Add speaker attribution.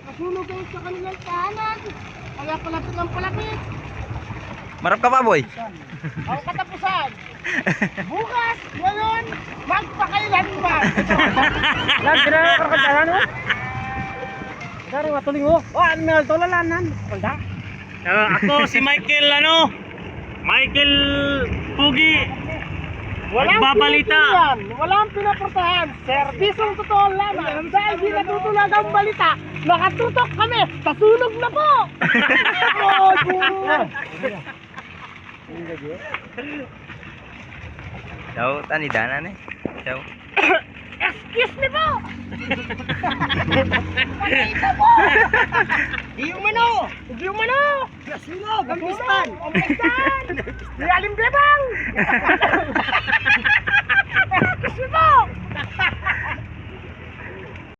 Speaker 1: Nasunog kayo sa kanilang tahanan. Kaya palapit ng palapit.
Speaker 2: Marap ka pa, boy?
Speaker 1: Ang katapusan. Bukas, ngayon, magpakailanman. Lang, ginagawa ka kadalan mo? Dari, matuling mo. Ano nga, tolalanan. Kanda?
Speaker 3: Ako si Michael Michael Pugi. Nagbabalita.
Speaker 1: Walang pinaportahan. Serbisyong totoo lamang. Dahil di natutulag ang balita, nakatutok kami. Tasunog na po.
Speaker 2: Ciao, tani danan eh. Ciao.
Speaker 1: Excuse me po. Pakita po. Di umano. Di umano. Gasinog. Ang pistan. Ang pistan. Di alim bebang. Excuse me po.